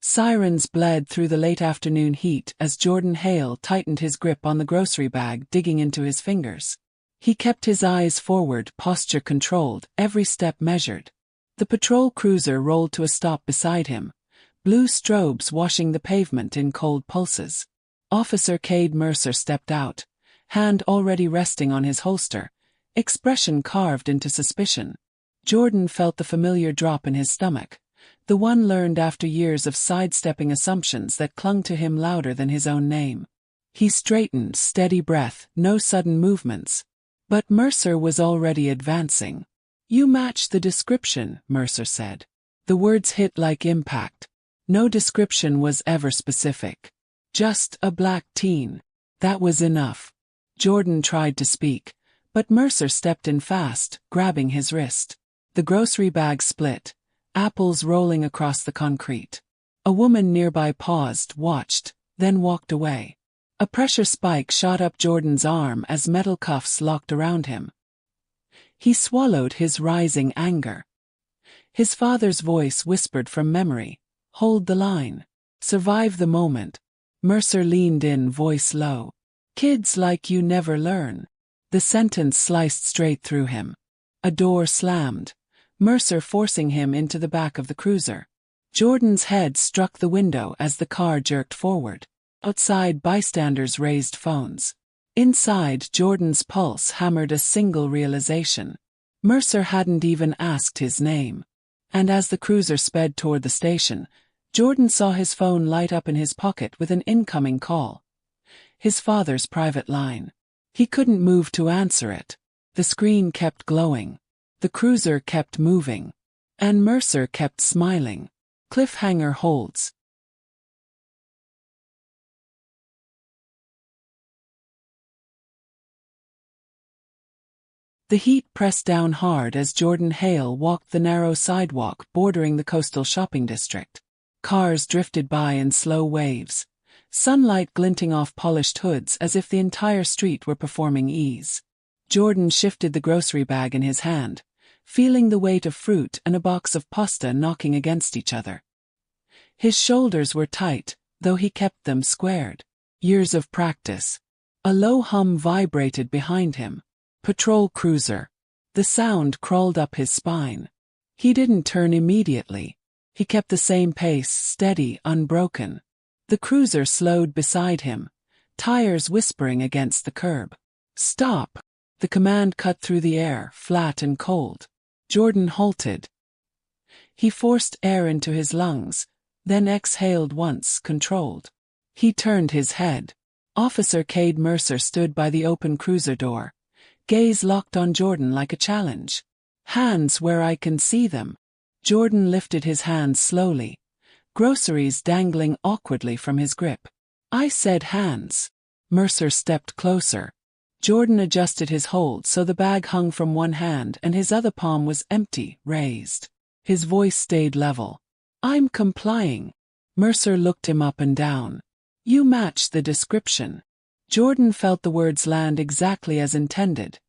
Sirens bled through the late afternoon heat as Jordan Hale tightened his grip on the grocery bag, digging into his fingers. He kept his eyes forward, posture controlled, every step measured. The patrol cruiser rolled to a stop beside him, blue strobes washing the pavement in cold pulses. Officer Cade Mercer stepped out, hand already resting on his holster, expression carved into suspicion. Jordan felt the familiar drop in his stomach, the one learned after years of sidestepping assumptions that clung to him louder than his own name. He straightened, steady breath, no sudden movements. But Mercer was already advancing. "You match the description," Mercer said. The words hit like impact. No description was ever specific. Just a black teen. That was enough. Jordan tried to speak, but Mercer stepped in fast, grabbing his wrist. The grocery bag split, apples rolling across the concrete. A woman nearby paused, watched, then walked away. A pressure spike shot up Jordan's arm as metal cuffs locked around him. He swallowed his rising anger. His father's voice whispered from memory, "Hold the line. Survive the moment." Mercer leaned in, voice low. "Kids like you never learn." The sentence sliced straight through him. A door slammed, Mercer forcing him into the back of the cruiser. Jordan's head struck the window as the car jerked forward. Outside, bystanders raised phones. Inside, Jordan's pulse hammered a single realization. Mercer hadn't even asked his name. And as the cruiser sped toward the station, Jordan saw his phone light up in his pocket with an incoming call. His father's private line. He couldn't move to answer it. The screen kept glowing. The cruiser kept moving. And Mercer kept smiling. Cliffhanger holds. The heat pressed down hard as Jordan Hale walked the narrow sidewalk bordering the coastal shopping district. Cars drifted by in slow waves, sunlight glinting off polished hoods as if the entire street were performing ease. Jordan shifted the grocery bag in his hand, feeling the weight of fruit and a box of pasta knocking against each other. His shoulders were tight, though he kept them squared. Years of practice. A low hum vibrated behind him. Patrol cruiser. The sound crawled up his spine. He didn't turn immediately. He kept the same pace, steady, unbroken. The cruiser slowed beside him, tires whispering against the curb. "Stop!" The command cut through the air, flat and cold. Jordan halted. He forced air into his lungs, then exhaled once, controlled. He turned his head. Officer Cade Mercer stood by the open cruiser door, gaze locked on Jordan like a challenge. "Hands where I can see them." Jordan lifted his hands slowly, groceries dangling awkwardly from his grip. "I said hands." Mercer stepped closer. Jordan adjusted his hold so the bag hung from one hand and his other palm was empty, raised. His voice stayed level. "I'm complying." Mercer looked him up and down. "You match the description." Jordan felt the words land exactly as intended.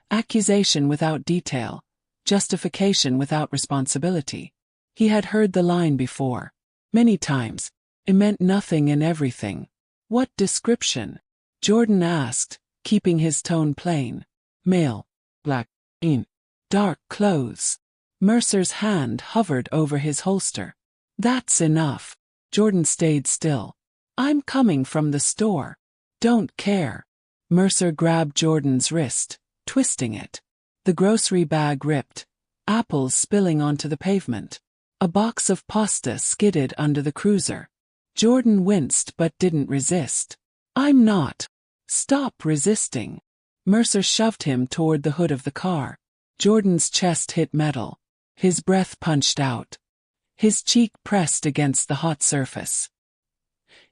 Accusation without detail, justification without responsibility. He had heard the line before. Many times. It meant nothing and everything. "What description?" Jordan asked, keeping his tone plain. "Male. Black. In. Dark clothes." Mercer's hand hovered over his holster. "That's enough." Jordan stayed still. "I'm coming from the store. Don't care." Mercer grabbed Jordan's wrist, twisting it. The grocery bag ripped, apples spilling onto the pavement. A box of pasta skidded under the cruiser. Jordan winced but didn't resist. "I'm not." "Stop resisting." Mercer shoved him toward the hood of the car. Jordan's chest hit metal. His breath punched out. His cheek pressed against the hot surface.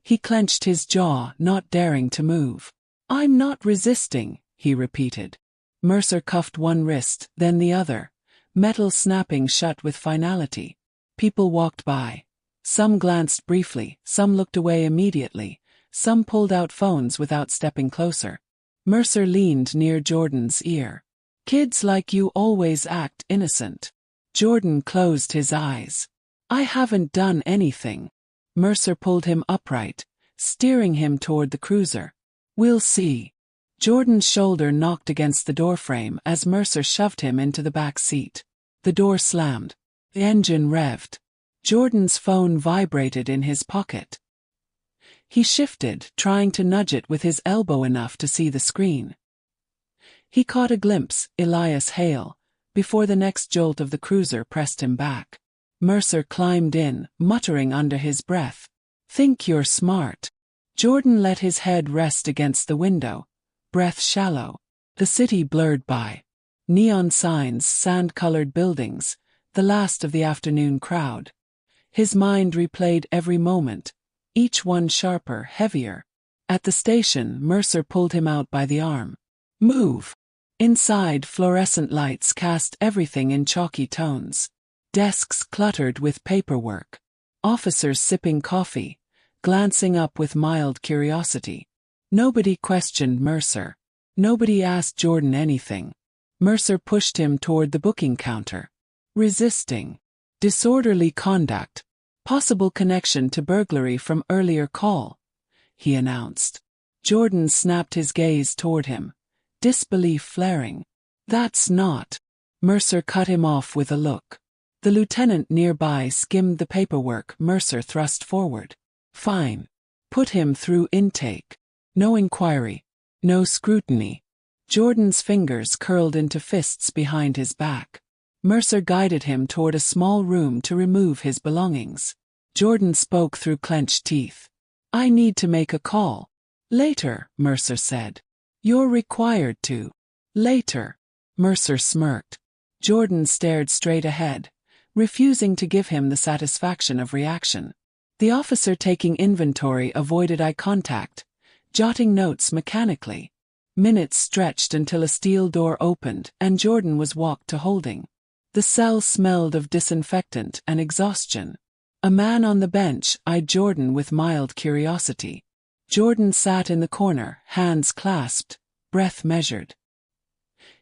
He clenched his jaw, not daring to move. "I'm not resisting," he repeated. Mercer cuffed one wrist, then the other, metal snapping shut with finality. People walked by. Some glanced briefly, some looked away immediately, some pulled out phones without stepping closer. Mercer leaned near Jordan's ear. "Kids like you always act innocent." Jordan closed his eyes. "I haven't done anything." Mercer pulled him upright, steering him toward the cruiser. "We'll see." Jordan's shoulder knocked against the doorframe as Mercer shoved him into the back seat. The door slammed. The engine revved. Jordan's phone vibrated in his pocket. He shifted, trying to nudge it with his elbow enough to see the screen. He caught a glimpse, Elias Hale, before the next jolt of the cruiser pressed him back. Mercer climbed in, muttering under his breath, "Think you're smart." Jordan let his head rest against the window, breath shallow. The city blurred by. Neon signs, sand-colored buildings, the last of the afternoon crowd. His mind replayed every moment, each one sharper, heavier. At the station, Mercer pulled him out by the arm. "Move." Inside, fluorescent lights cast everything in chalky tones. Desks cluttered with paperwork. Officers sipping coffee, glancing up with mild curiosity. Nobody questioned Mercer. Nobody asked Jordan anything. Mercer pushed him toward the booking counter. "Resisting. Disorderly conduct. Possible connection to burglary from earlier call," he announced. Jordan snapped his gaze toward him, disbelief flaring. "That's not." Mercer cut him off with a look. The lieutenant nearby skimmed the paperwork. Mercer thrust forward. "Fine. Put him through intake. No inquiry. No scrutiny." Jordan's fingers curled into fists behind his back. Mercer guided him toward a small room to remove his belongings. Jordan spoke through clenched teeth. "I need to make a call." "Later," Mercer said. "You're required to." "Later." Mercer smirked. Jordan stared straight ahead, refusing to give him the satisfaction of reaction. The officer taking inventory avoided eye contact, jotting notes mechanically. Minutes stretched until a steel door opened and Jordan was walked to holding. The cell smelled of disinfectant and exhaustion. A man on the bench eyed Jordan with mild curiosity. Jordan sat in the corner, hands clasped, breath measured.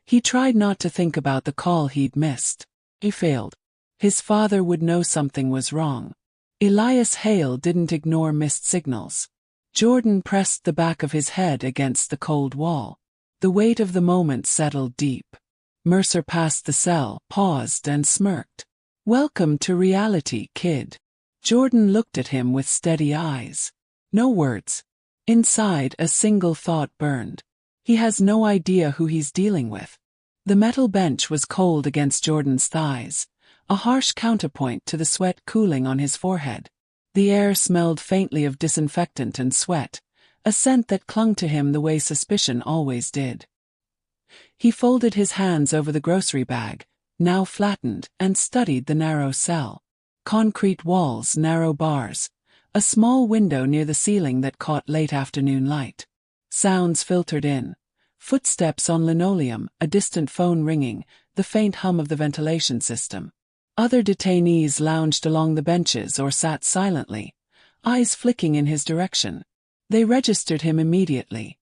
He tried not to think about the call he'd missed. He failed. His father would know something was wrong. Elias Hale didn't ignore missed signals. Jordan pressed the back of his head against the cold wall. The weight of the moment settled deep. Mercer passed the cell, paused and smirked. "Welcome to reality, kid." Jordan looked at him with steady eyes. No words. Inside, a single thought burned. He has no idea who he's dealing with. The metal bench was cold against Jordan's thighs, a harsh counterpoint to the sweat cooling on his forehead. The air smelled faintly of disinfectant and sweat, a scent that clung to him the way suspicion always did. He folded his hands over the grocery bag, now flattened, and studied the narrow cell. Concrete walls, narrow bars, a small window near the ceiling that caught late afternoon light. Sounds filtered in. Footsteps on linoleum, a distant phone ringing, the faint hum of the ventilation system. Other detainees lounged along the benches or sat silently, eyes flicking in his direction. They registered him immediately.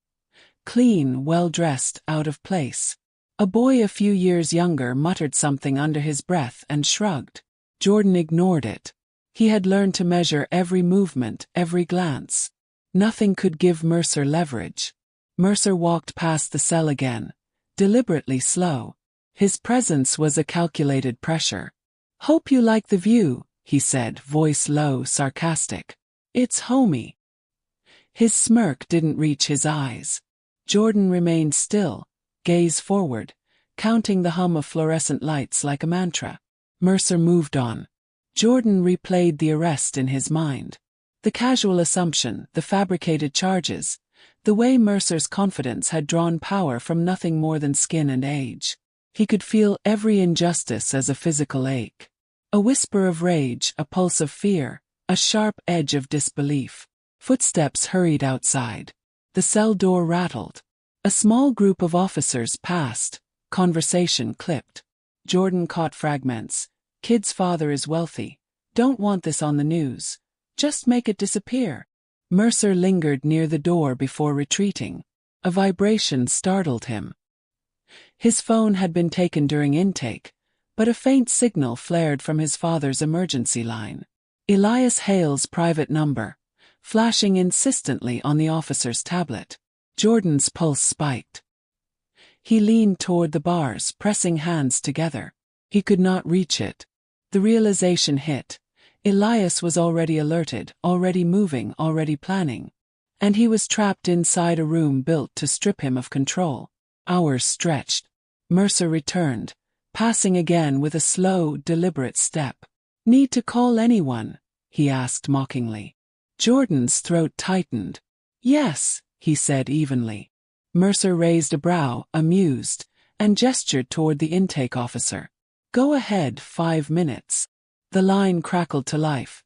Clean, well-dressed, out of place. A boy a few years younger muttered something under his breath and shrugged. Jordan ignored it. He had learned to measure every movement, every glance. Nothing could give Mercer leverage. Mercer walked past the cell again, deliberately slow. His presence was a calculated pressure. "Hope you like the view," he said, voice low, sarcastic. "It's homey." His smirk didn't reach his eyes. Jordan remained still, gaze forward, counting the hum of fluorescent lights like a mantra. Mercer moved on. Jordan replayed the arrest in his mind. The casual assumption, the fabricated charges, the way Mercer's confidence had drawn power from nothing more than skin and age. He could feel every injustice as a physical ache. A whisper of rage, a pulse of fear, a sharp edge of disbelief. Footsteps hurried outside. The cell door rattled. A small group of officers passed. Conversation clipped. Jordan caught fragments. "Kid's father is wealthy. Don't want this on the news. Just make it disappear." Mercer lingered near the door before retreating. A vibration startled him. His phone had been taken during intake, but a faint signal flared from his father's emergency line. Elias Hale's private number, flashing insistently on the officer's tablet. Jordan's pulse spiked. He leaned toward the bars, pressing hands together. He could not reach it. The realization hit. Elias was already alerted, already moving, already planning. And he was trapped inside a room built to strip him of control. Hours stretched. Mercer returned, passing again with a slow, deliberate step. "Need to call anyone?" he asked mockingly. Jordan's throat tightened. "Yes," he said evenly. Mercer raised a brow, amused, and gestured toward the intake officer. "Go ahead, 5 minutes." The line crackled to life.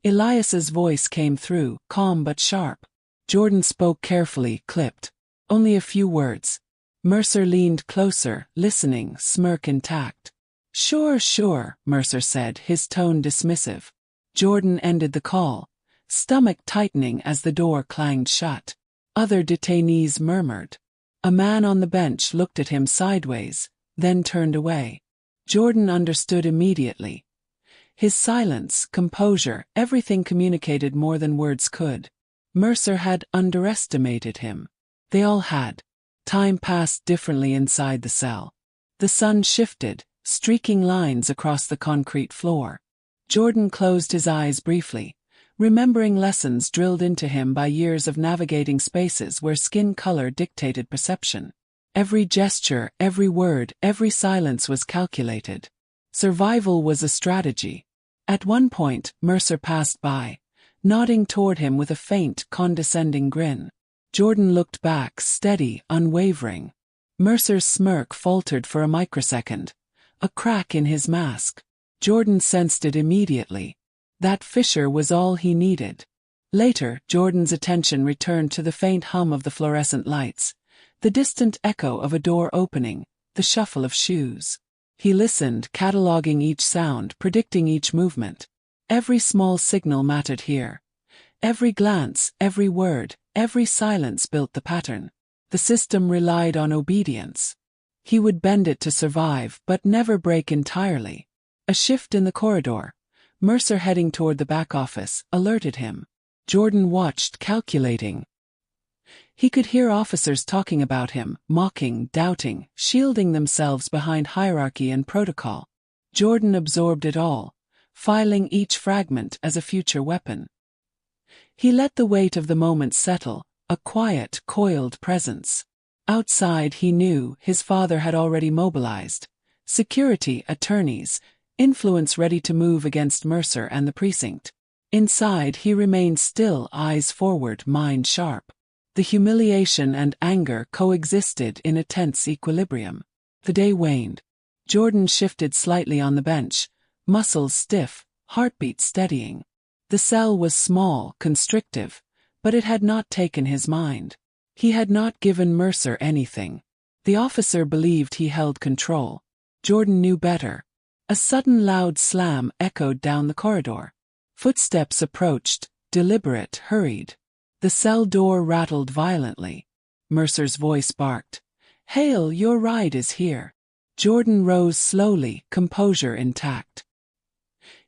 Elias's voice came through, calm but sharp. Jordan spoke carefully, clipped. Only a few words. Mercer leaned closer, listening, smirk intact. Sure, Mercer said, his tone dismissive. Jordan ended the call, stomach tightening as the door clanged shut. Other detainees murmured. A man on the bench looked at him sideways, then turned away. Jordan understood immediately. His silence, composure, everything communicated more than words could. Mercer had underestimated him. They all had. Time passed differently inside the cell. The sun shifted, streaking lines across the concrete floor. Jordan closed his eyes briefly, remembering lessons drilled into him by years of navigating spaces where skin color dictated perception. Every gesture, every word, every silence was calculated. Survival was a strategy. At one point, Mercer passed by, nodding toward him with a faint, condescending grin. Jordan looked back, steady, unwavering. Mercer's smirk faltered for a microsecond, a crack in his mask. Jordan sensed it immediately. That fissure was all he needed. Later, Jordan's attention returned to the faint hum of the fluorescent lights, the distant echo of a door opening, the shuffle of shoes. He listened, cataloging each sound, predicting each movement. Every small signal mattered here. Every glance, every word, every silence built the pattern. The system relied on obedience. He would bend it to survive, but never break entirely. A shift in the corridor, Mercer heading toward the back office, alerted him. Jordan watched, calculating. He could hear officers talking about him, mocking, doubting, shielding themselves behind hierarchy and protocol. Jordan absorbed it all, filing each fragment as a future weapon. He let the weight of the moment settle, a quiet, coiled presence. Outside, he knew, his father had already mobilized. Security, attorneys, influence ready to move against Mercer and the precinct. Inside, he remained still, eyes forward, mind sharp. The humiliation and anger coexisted in a tense equilibrium. The day waned. Jordan shifted slightly on the bench, muscles stiff, heartbeat steadying. The cell was small, constrictive, but it had not taken his mind. He had not given Mercer anything. The officer believed he held control. Jordan knew better. A sudden loud slam echoed down the corridor. Footsteps approached, deliberate, hurried. The cell door rattled violently. Mercer's voice barked. "Hale, your ride is here." Jordan rose slowly, composure intact.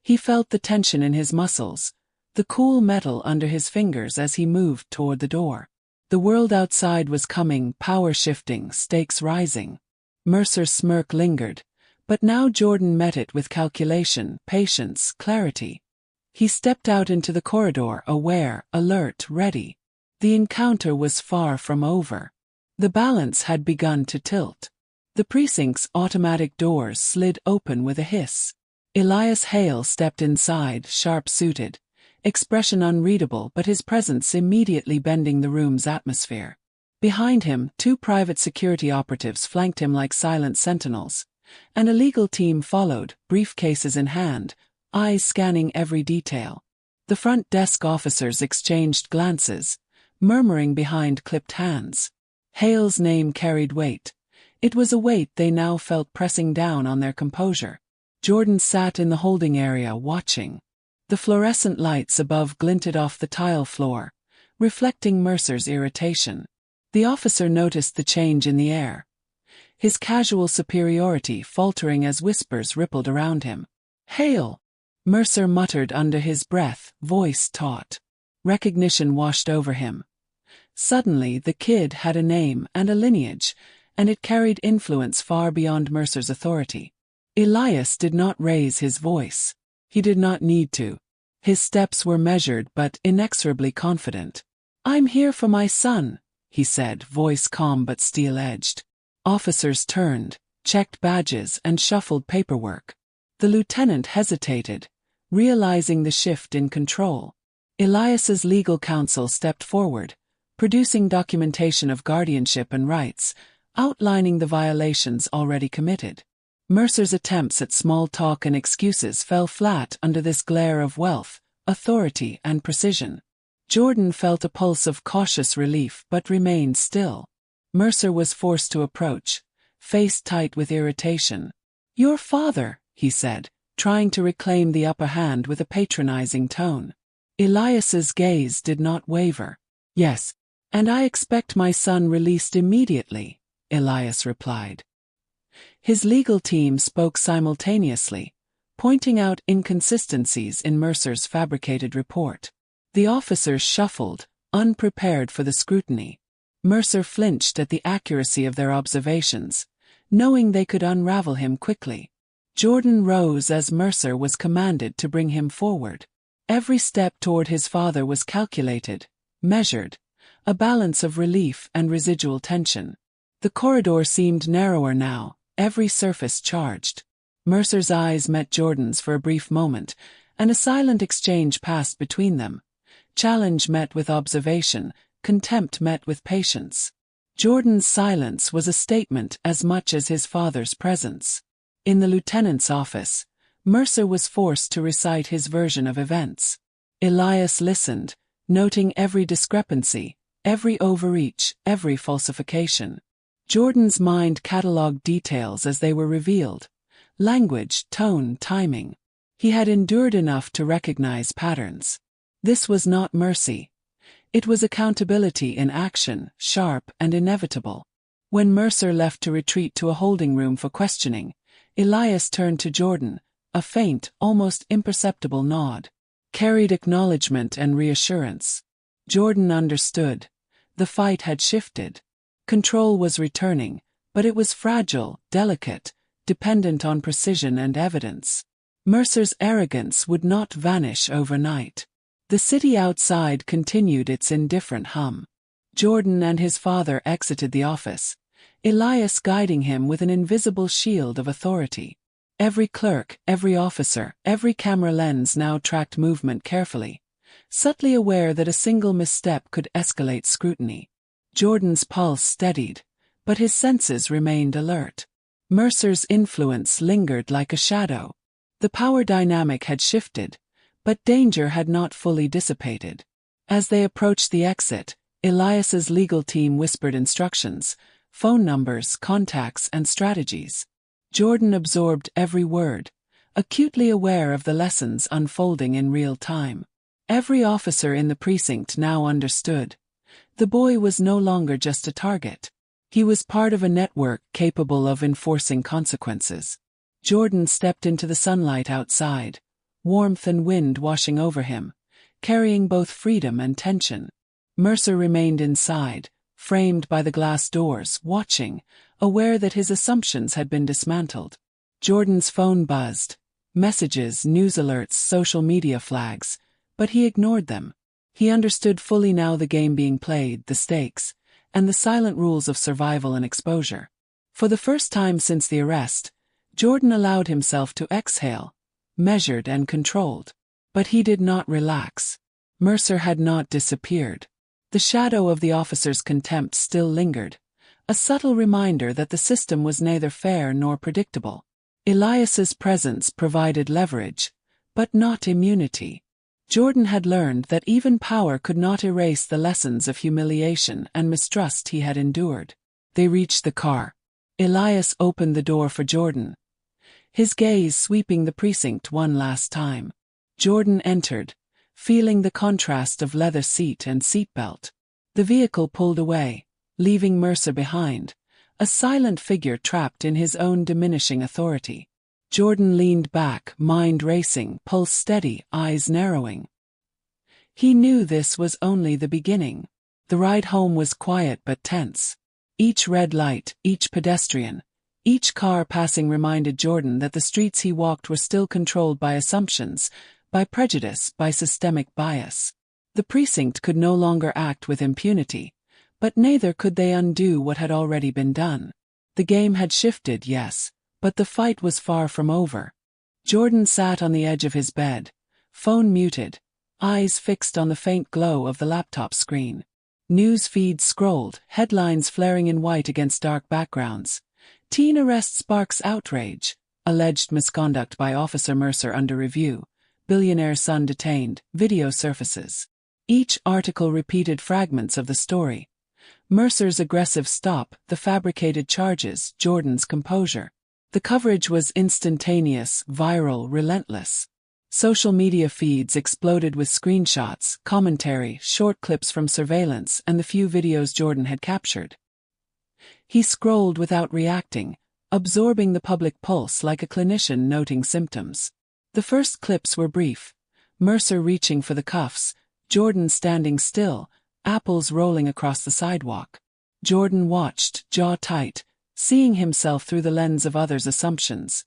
He felt the tension in his muscles, the cool metal under his fingers as he moved toward the door. The world outside was coming, power shifting, stakes rising. Mercer's smirk lingered, but now Jordan met it with calculation, patience, clarity. He stepped out into the corridor, aware, alert, ready. The encounter was far from over. The balance had begun to tilt. The precinct's automatic doors slid open with a hiss. Elias Hale stepped inside, sharp-suited, expression unreadable but his presence immediately bending the room's atmosphere. Behind him, 2 private security operatives flanked him like silent sentinels. An illegal team followed, briefcases in hand, eyes scanning every detail. The front desk officers exchanged glances, murmuring behind clipped hands. Hale's name carried weight. It was a weight they now felt pressing down on their composure. Jordan sat in the holding area, watching. The fluorescent lights above glinted off the tile floor, reflecting Mercer's irritation. The officer noticed the change in the air. His casual superiority faltering as whispers rippled around him. "Hale!" Mercer muttered under his breath, voice taut. Recognition washed over him. Suddenly the kid had a name and a lineage, and it carried influence far beyond Mercer's authority. Elias did not raise his voice. He did not need to. His steps were measured but inexorably confident. "I'm here for my son," he said, voice calm but steel-edged. Officers turned, checked badges and shuffled paperwork. The lieutenant hesitated, realizing the shift in control. Elias's legal counsel stepped forward, producing documentation of guardianship and rights, outlining the violations already committed. Mercer's attempts at small talk and excuses fell flat under this glare of wealth, authority and precision. Jordan felt a pulse of cautious relief but remained still. Mercer was forced to approach, face tight with irritation. "Your father," he said, trying to reclaim the upper hand with a patronizing tone. Elias's gaze did not waver. "Yes, and I expect my son released immediately," Elias replied. His legal team spoke simultaneously, pointing out inconsistencies in Mercer's fabricated report. The officers shuffled, unprepared for the scrutiny. Mercer flinched at the accuracy of their observations, knowing they could unravel him quickly. Jordan rose as Mercer was commanded to bring him forward. Every step toward his father was calculated, measured, a balance of relief and residual tension. The corridor seemed narrower now, every surface charged. Mercer's eyes met Jordan's for a brief moment, and a silent exchange passed between them. Challenge met with observation, contempt met with patience. Jordan's silence was a statement as much as his father's presence. In the lieutenant's office, Mercer was forced to recite his version of events. Elias listened, noting every discrepancy, every overreach, every falsification. Jordan's mind catalogued details as they were revealed. Language, tone, timing. He had endured enough to recognize patterns. This was not mercy. It was accountability in action, sharp and inevitable. When Mercer left to retreat to a holding room for questioning, Elias turned to Jordan, a faint, almost imperceptible nod. Carried acknowledgement and reassurance. Jordan understood. The fight had shifted. Control was returning, but it was fragile, delicate, dependent on precision and evidence. Mercer's arrogance would not vanish overnight. The city outside continued its indifferent hum. Jordan and his father exited the office, Elias guiding him with an invisible shield of authority. Every clerk, every officer, every camera lens now tracked movement carefully, subtly aware that a single misstep could escalate scrutiny. Jordan's pulse steadied, but his senses remained alert. Mercer's influence lingered like a shadow. The power dynamic had shifted, but danger had not fully dissipated. As they approached the exit, Elias's legal team whispered instructions, phone numbers, contacts, and strategies. Jordan absorbed every word, acutely aware of the lessons unfolding in real time. Every officer in the precinct now understood. The boy was no longer just a target. He was part of a network capable of enforcing consequences. Jordan stepped into the sunlight outside, warmth and wind washing over him, carrying both freedom and tension. Mercer remained inside, framed by the glass doors, watching, aware that his assumptions had been dismantled. Jordan's phone buzzed. Messages, news alerts, social media flags, but he ignored them. He understood fully now the game being played, the stakes, and the silent rules of survival and exposure. For the first time since the arrest, Jordan allowed himself to exhale, measured and controlled. But he did not relax. Mercer had not disappeared. The shadow of the officer's contempt still lingered, a subtle reminder that the system was neither fair nor predictable. Elias's presence provided leverage, but not immunity. Jordan had learned that even power could not erase the lessons of humiliation and mistrust he had endured. They reached the car. Elias opened the door for Jordan, his gaze sweeping the precinct one last time. Jordan entered, feeling the contrast of leather seat and seatbelt. The vehicle pulled away, leaving Mercer behind, a silent figure trapped in his own diminishing authority. Jordan leaned back, mind racing, pulse steady, eyes narrowing. He knew this was only the beginning. The ride home was quiet but tense. Each red light, each pedestrian, each car passing reminded Jordan that the streets he walked were still controlled by assumptions, by prejudice, by systemic bias. The precinct could no longer act with impunity, but neither could they undo what had already been done. The game had shifted, yes, but the fight was far from over. Jordan sat on the edge of his bed, phone muted, eyes fixed on the faint glow of the laptop screen. News feeds scrolled, headlines flaring in white against dark backgrounds. Teen arrest sparks outrage. Alleged misconduct by Officer Mercer under review. Billionaire son detained. Video surfaces. Each article repeated fragments of the story. Mercer's aggressive stop, the fabricated charges, Jordan's composure. The coverage was instantaneous, viral, relentless. Social media feeds exploded with screenshots, commentary, short clips from surveillance, and the few videos Jordan had captured. He scrolled without reacting, absorbing the public pulse like a clinician noting symptoms. The first clips were brief. Mercer reaching for the cuffs, Jordan standing still, apples rolling across the sidewalk. Jordan watched, jaw tight, seeing himself through the lens of others' assumptions.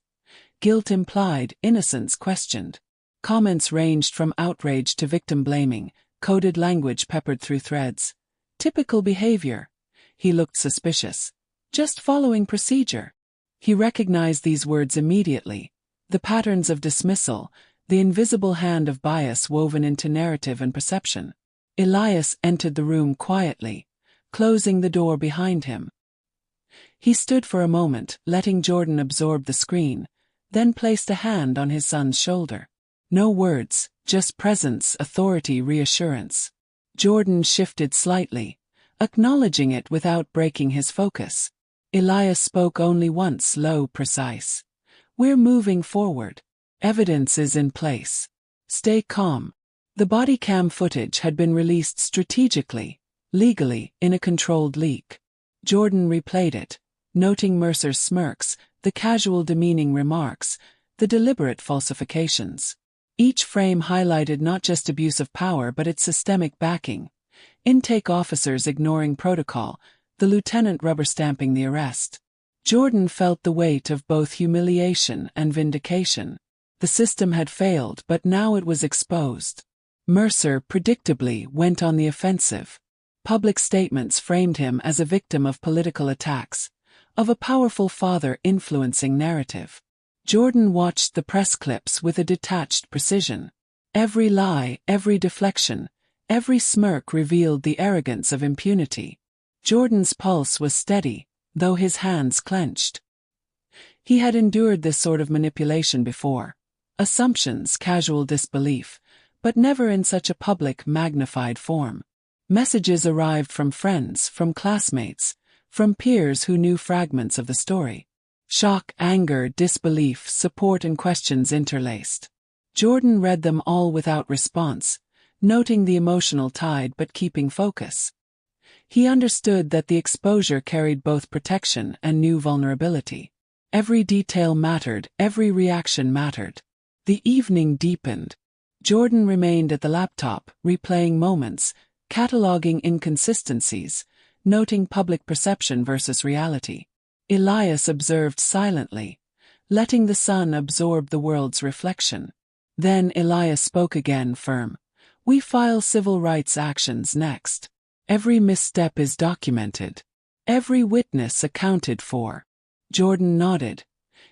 Guilt implied, innocence questioned. Comments ranged from outrage to victim blaming, coded language peppered through threads. Typical behavior. He looked suspicious. Just following procedure. He recognized these words immediately. The patterns of dismissal, the invisible hand of bias woven into narrative and perception. Elias entered the room quietly, closing the door behind him. He stood for a moment, letting Jordan absorb the screen, then placed a hand on his son's shoulder. No words, just presence, authority, reassurance. Jordan shifted slightly, acknowledging it without breaking his focus. Elias spoke only once, low, precise. "We're moving forward. Evidence is in place. Stay calm." The body cam footage had been released strategically, legally, in a controlled leak. Jordan replayed it, noting Mercer's smirks, the casual demeaning remarks, the deliberate falsifications. Each frame highlighted not just abuse of power but its systemic backing. Intake officers ignoring protocol, the lieutenant rubber-stamping the arrest. Jordan felt the weight of both humiliation and vindication. The system had failed, but now it was exposed. Mercer, predictably, went on the offensive. Public statements framed him as a victim of political attacks, of a powerful father influencing narrative. Jordan watched the press clips with a detached precision. Every lie, every deflection, every smirk revealed the arrogance of impunity. Jordan's pulse was steady, though his hands clenched. He had endured this sort of manipulation before. Assumptions, casual disbelief, but never in such a public, magnified form. Messages arrived from friends, from classmates, from peers who knew fragments of the story. Shock, anger, disbelief, support and questions interlaced. Jordan read them all without response, noting the emotional tide but keeping focus. He understood that the exposure carried both protection and new vulnerability. Every detail mattered, every reaction mattered. The evening deepened. Jordan remained at the laptop, replaying moments, cataloging inconsistencies, noting public perception versus reality. Elias observed silently, letting the sun absorb the world's reflection. Then Elias spoke again, firm. "We file civil rights actions next. Every misstep is documented. Every witness accounted for." Jordan nodded,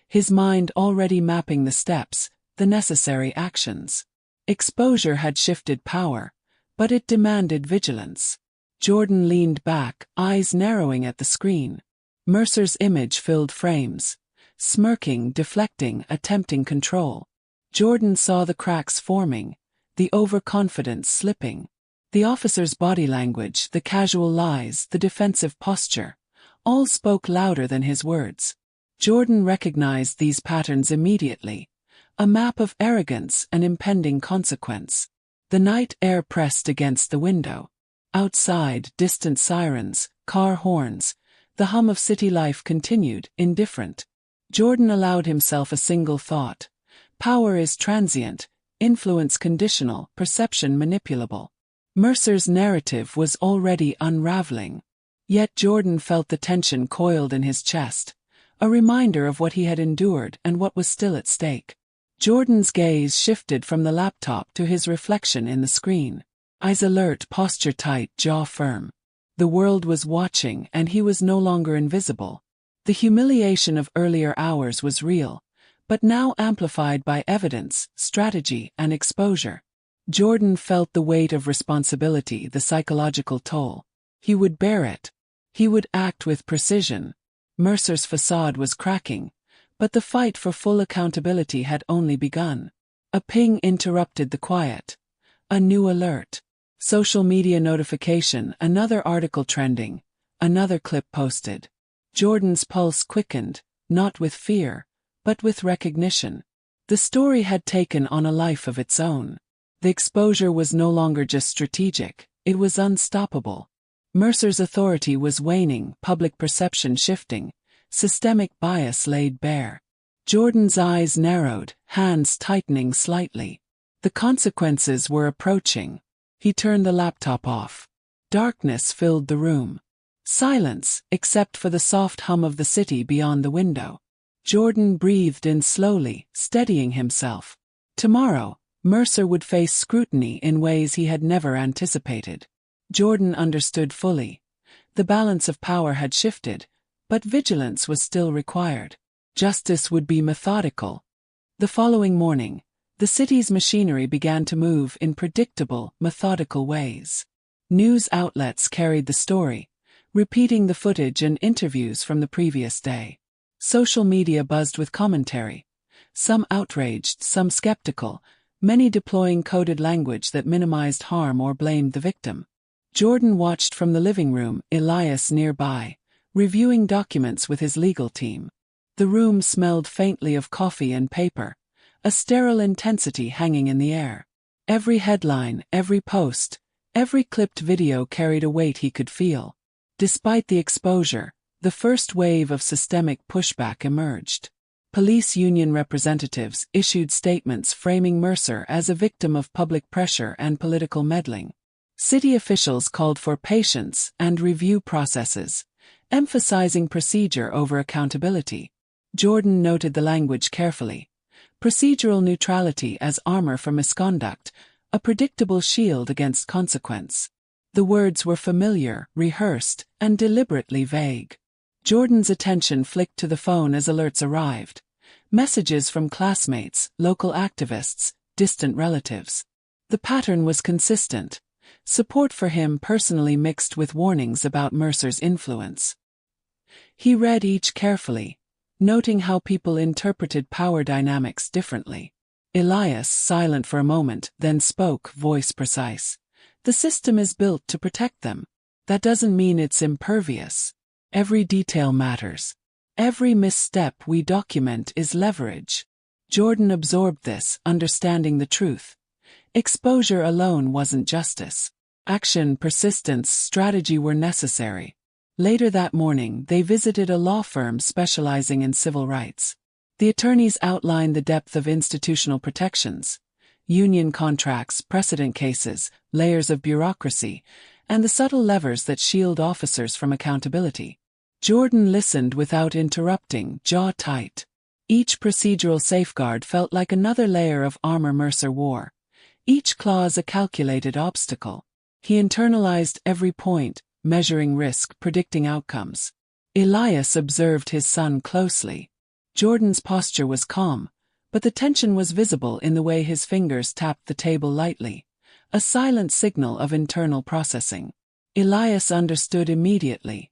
his mind already mapping the steps, the necessary actions. Exposure had shifted power, but it demanded vigilance. Jordan leaned back, eyes narrowing at the screen. Mercer's image filled frames, smirking, deflecting, attempting control. Jordan saw the cracks forming, the overconfidence slipping. The officer's body language, the casual lies, the defensive posture, all spoke louder than his words. Jordan recognized these patterns immediately, a map of arrogance and impending consequence. The night air pressed against the window. Outside, distant sirens, car horns, the hum of city life continued, indifferent. Jordan allowed himself a single thought. Power is transient, influence conditional, perception manipulable. Mercer's narrative was already unraveling. Yet Jordan felt the tension coiled in his chest, a reminder of what he had endured and what was still at stake. Jordan's gaze shifted from the laptop to his reflection in the screen. Eyes alert, posture tight, jaw firm. The world was watching and he was no longer invisible. The humiliation of earlier hours was real, but now amplified by evidence, strategy, and exposure. Jordan felt the weight of responsibility, the psychological toll. He would bear it. He would act with precision. Mercer's facade was cracking, but the fight for full accountability had only begun. A ping interrupted the quiet. A new alert. Social media notification, another article trending, another clip posted. Jordan's pulse quickened, not with fear, but with recognition. The story had taken on a life of its own. The exposure was no longer just strategic, it was unstoppable. Mercer's authority was waning, public perception shifting, systemic bias laid bare. Jordan's eyes narrowed, hands tightening slightly. The consequences were approaching. He turned the laptop off. Darkness filled the room. Silence, except for the soft hum of the city beyond the window. Jordan breathed in slowly, steadying himself. Tomorrow, Mercer would face scrutiny in ways he had never anticipated. Jordan understood fully. The balance of power had shifted, but vigilance was still required. Justice would be methodical. The following morning, the city's machinery began to move in predictable, methodical ways. News outlets carried the story, repeating the footage and interviews from the previous day. Social media buzzed with commentary. Some outraged, some skeptical, many deploying coded language that minimized harm or blamed the victim. Jordan watched from the living room, Elias nearby, reviewing documents with his legal team. The room smelled faintly of coffee and paper, a sterile intensity hanging in the air. Every headline, every post, every clipped video carried a weight he could feel. Despite the exposure, the first wave of systemic pushback emerged. Police union representatives issued statements framing Mercer as a victim of public pressure and political meddling. City officials called for patience and review processes, emphasizing procedure over accountability. Jordan noted the language carefully. Procedural neutrality as armor for misconduct, a predictable shield against consequence. The words were familiar, rehearsed, and deliberately vague. Jordan's attention flicked to the phone as alerts arrived. Messages from classmates, local activists, distant relatives. The pattern was consistent. Support for him personally mixed with warnings about Mercer's influence. He read each carefully, noting how people interpreted power dynamics differently. Elias, silent for a moment, then spoke, voice precise. The system is built to protect them. That doesn't mean it's impervious. Every detail matters. Every misstep we document is leverage. Jordan absorbed this, understanding the truth. Exposure alone wasn't justice. Action, persistence, strategy were necessary. Later that morning, they visited a law firm specializing in civil rights. The attorneys outlined the depth of institutional protections, union contracts, precedent cases, layers of bureaucracy, and the subtle levers that shield officers from accountability. Jordan listened without interrupting, jaw tight. Each procedural safeguard felt like another layer of armor Mercer wore. Each clause a calculated obstacle. He internalized every point, measuring risk, predicting outcomes. Elias observed his son closely. Jordan's posture was calm, but the tension was visible in the way his fingers tapped the table lightly, a silent signal of internal processing. Elias understood immediately.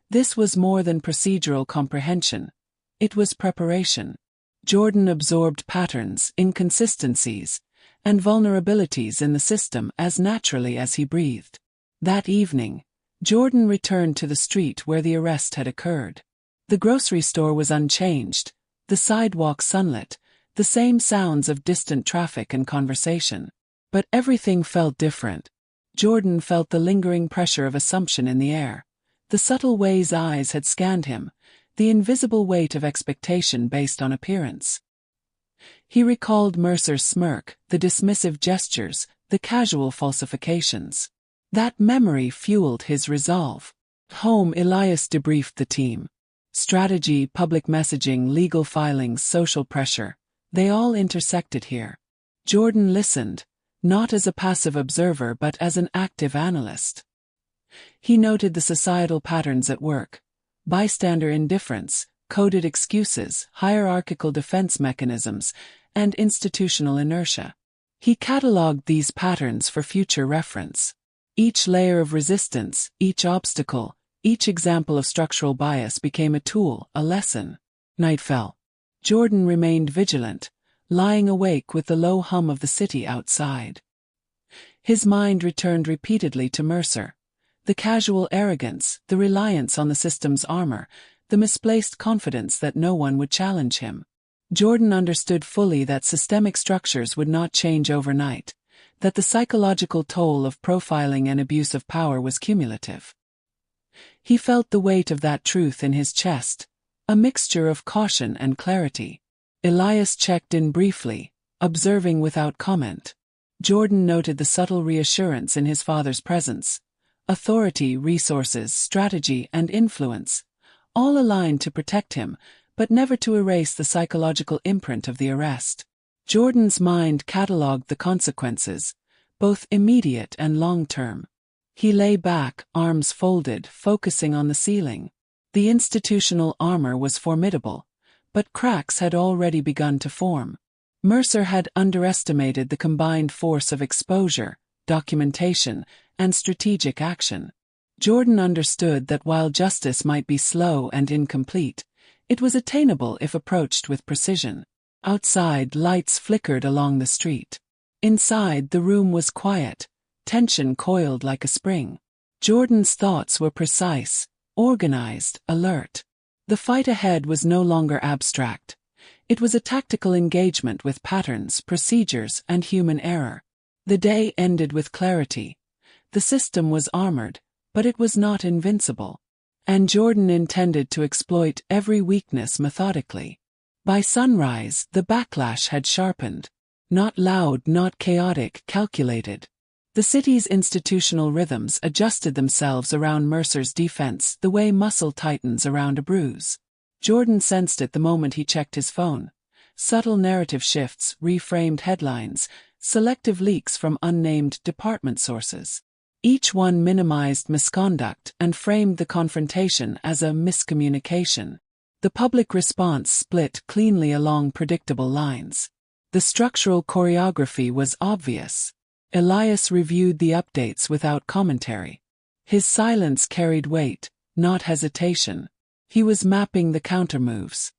This was more than procedural comprehension. It was preparation. Jordan absorbed patterns, inconsistencies, and vulnerabilities in the system as naturally as he breathed. That evening, Jordan returned to the street where the arrest had occurred. The grocery store was unchanged, the sidewalk sunlit, the same sounds of distant traffic and conversation. But everything felt different. Jordan felt the lingering pressure of assumption in the air. The subtle ways eyes had scanned him, the invisible weight of expectation based on appearance. He recalled Mercer's smirk, the dismissive gestures, the casual falsifications. That memory fueled his resolve. Home, Elias debriefed the team. Strategy, public messaging, legal filings, social pressure, they all intersected here. Jordan listened, not as a passive observer but as an active analyst. He noted the societal patterns at work: bystander indifference, coded excuses, hierarchical defense mechanisms, and institutional inertia. He catalogued these patterns for future reference. Each layer of resistance, each obstacle, each example of structural bias became a tool, a lesson. Night fell. Jordan remained vigilant, lying awake with the low hum of the city outside. His mind returned repeatedly to Mercer. The casual arrogance, the reliance on the system's armor, the misplaced confidence that no one would challenge him. Jordan understood fully that systemic structures would not change overnight, that the psychological toll of profiling and abuse of power was cumulative. He felt the weight of that truth in his chest, a mixture of caution and clarity. Elias checked in briefly, observing without comment. Jordan noted the subtle reassurance in his father's presence. Authority, resources, strategy, and influence, all aligned to protect him, but never to erase the psychological imprint of the arrest. Jordan's mind catalogued the consequences, both immediate and long-term. He lay back, arms folded, focusing on the ceiling. The institutional armor was formidable, but cracks had already begun to form. Mercer had underestimated the combined force of exposure, documentation, and strategic action. Jordan understood that while justice might be slow and incomplete, it was attainable if approached with precision. Outside, lights flickered along the street. Inside, the room was quiet, tension coiled like a spring. Jordan's thoughts were precise, organized, alert. The fight ahead was no longer abstract. It was a tactical engagement with patterns, procedures, and human error. The day ended with clarity. The system was armored, but it was not invincible. And Jordan intended to exploit every weakness methodically. By sunrise, the backlash had sharpened. Not loud, not chaotic, calculated. The city's institutional rhythms adjusted themselves around Mercer's defense the way muscle tightens around a bruise. Jordan sensed it the moment he checked his phone. Subtle narrative shifts, reframed headlines, selective leaks from unnamed department sources. Each one minimized misconduct and framed the confrontation as a miscommunication. The public response split cleanly along predictable lines. The structural choreography was obvious. Elias reviewed the updates without commentary. His silence carried weight, not hesitation. He was mapping the countermoves.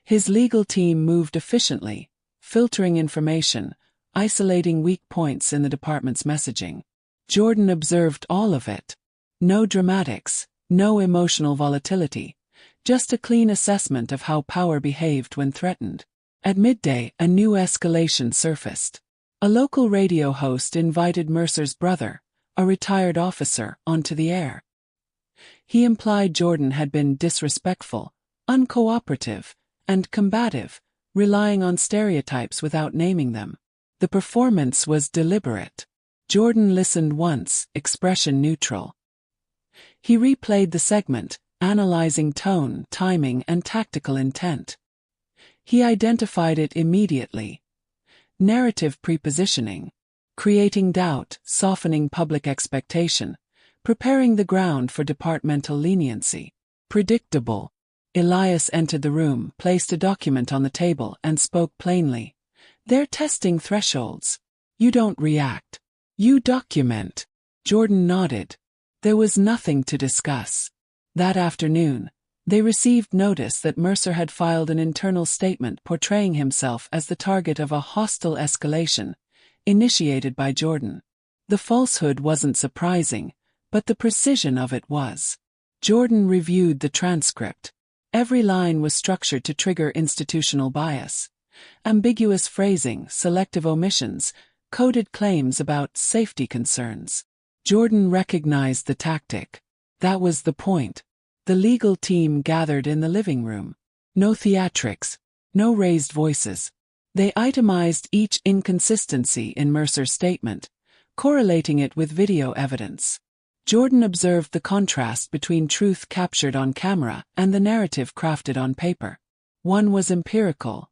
His legal team moved efficiently, filtering information, isolating weak points in the department's messaging. Jordan observed all of it. No dramatics, no emotional volatility, just a clean assessment of how power behaved when threatened. At midday, a new escalation surfaced. A local radio host invited Mercer's brother, a retired officer, onto the air. He implied Jordan had been disrespectful, uncooperative, and combative, relying on stereotypes without naming them. The performance was deliberate. Jordan listened once, expression neutral. He replayed the segment, analyzing tone, timing, and tactical intent. He identified it immediately. Narrative prepositioning. Creating doubt, softening public expectation, preparing the ground for departmental leniency. Predictable. Elias entered the room, placed a document on the table, and spoke plainly. They're testing thresholds. You don't react. You document. Jordan nodded. There was nothing to discuss. That afternoon, they received notice that Mercer had filed an internal statement portraying himself as the target of a hostile escalation, initiated by Jordan. The falsehood wasn't surprising, but the precision of it was. Jordan reviewed the transcript. Every line was structured to trigger institutional bias. Ambiguous phrasing, selective omissions, coded claims about safety concerns. Jordan recognized the tactic. That was the point. The legal team gathered in the living room. No theatrics, no raised voices. They itemized each inconsistency in Mercer's statement, correlating it with video evidence. Jordan observed the contrast between truth captured on camera and the narrative crafted on paper. One was empirical.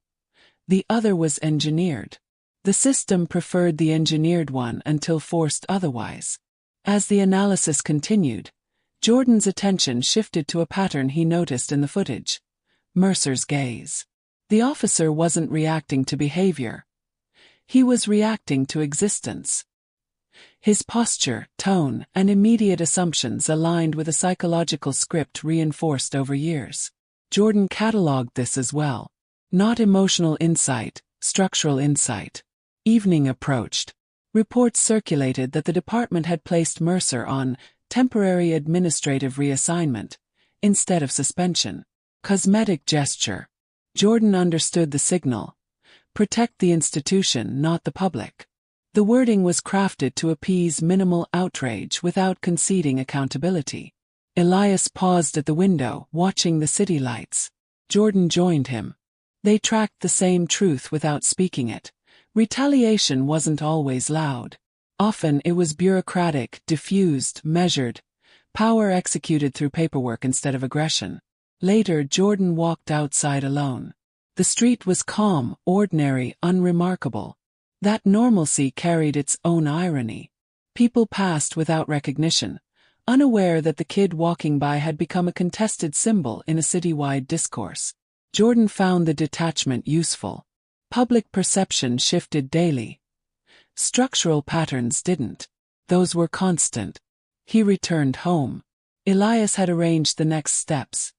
The other was engineered. The system preferred the engineered one until forced otherwise. As the analysis continued, Jordan's attention shifted to a pattern he noticed in the footage. Mercer's gaze. The officer wasn't reacting to behavior. He was reacting to existence. His posture, tone, and immediate assumptions aligned with a psychological script reinforced over years. Jordan cataloged this as well. Not emotional insight, structural insight. Evening approached. Reports circulated that the department had placed Mercer on temporary administrative reassignment instead of suspension. Cosmetic gesture. Jordan understood the signal. Protect the institution, not the public. The wording was crafted to appease minimal outrage without conceding accountability. Elias paused at the window, watching the city lights. Jordan joined him. They tracked the same truth without speaking it. Retaliation wasn't always loud. Often it was bureaucratic, diffused, measured. Power executed through paperwork instead of aggression. Later, Jordan walked outside alone. The street was calm, ordinary, unremarkable. That normalcy carried its own irony. People passed without recognition, unaware that the kid walking by had become a contested symbol in a citywide discourse. Jordan found the detachment useful. Public perception shifted daily. Structural patterns didn't. Those were constant. He returned home. Elias had arranged the next steps.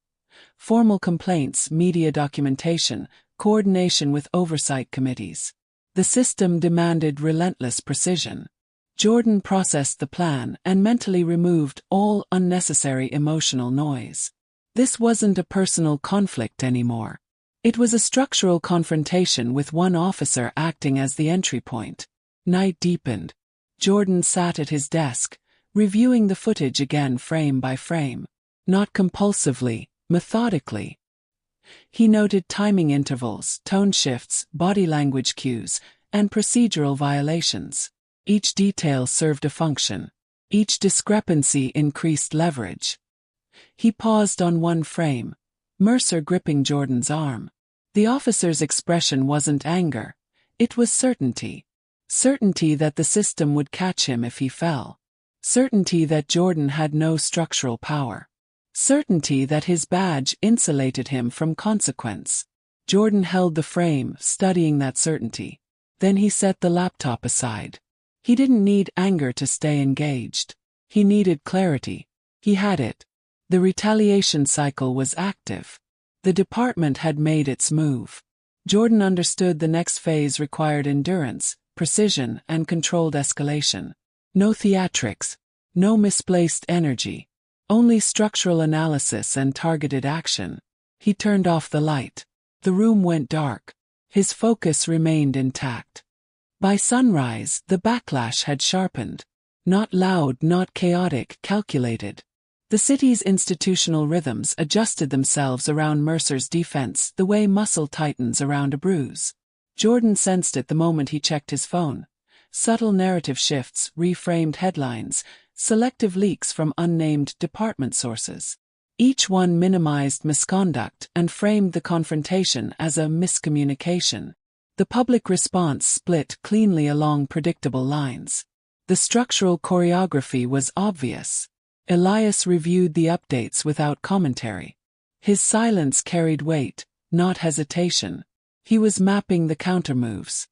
Formal complaints, media documentation, coordination with oversight committees. The system demanded relentless precision. Jordan processed the plan and mentally removed all unnecessary emotional noise. This wasn't a personal conflict anymore. It was a structural confrontation with one officer acting as the entry point. Night deepened. Jordan sat at his desk, reviewing the footage again frame by frame. Not compulsively, methodically. He noted timing intervals, tone shifts, body language cues, and procedural violations. Each detail served a function. Each discrepancy increased leverage. He paused on one frame, Mercer gripping Jordan's arm. The officer's expression wasn't anger. It was certainty. Certainty that the system would catch him if he fell. Certainty that Jordan had no structural power. Certainty that his badge insulated him from consequence. Jordan held the frame, studying that certainty. Then he set the laptop aside. He didn't need anger to stay engaged. He needed clarity. He had it. The retaliation cycle was active. The department had made its move. Jordan understood the next phase required endurance, precision, and controlled escalation. No theatrics. No misplaced energy. Only structural analysis and targeted action. He turned off the light. The room went dark. His focus remained intact. By sunrise, the backlash had sharpened. Not loud, not chaotic, calculated. The city's institutional rhythms adjusted themselves around Mercer's defense the way muscle tightens around a bruise. Jordan sensed it the moment he checked his phone. Subtle narrative shifts, reframed headlines, selective leaks from unnamed department sources. Each one minimized misconduct and framed the confrontation as a miscommunication. The public response split cleanly along predictable lines. The structural choreography was obvious. Elias reviewed the updates without commentary. His silence carried weight, not hesitation. He was mapping the countermoves.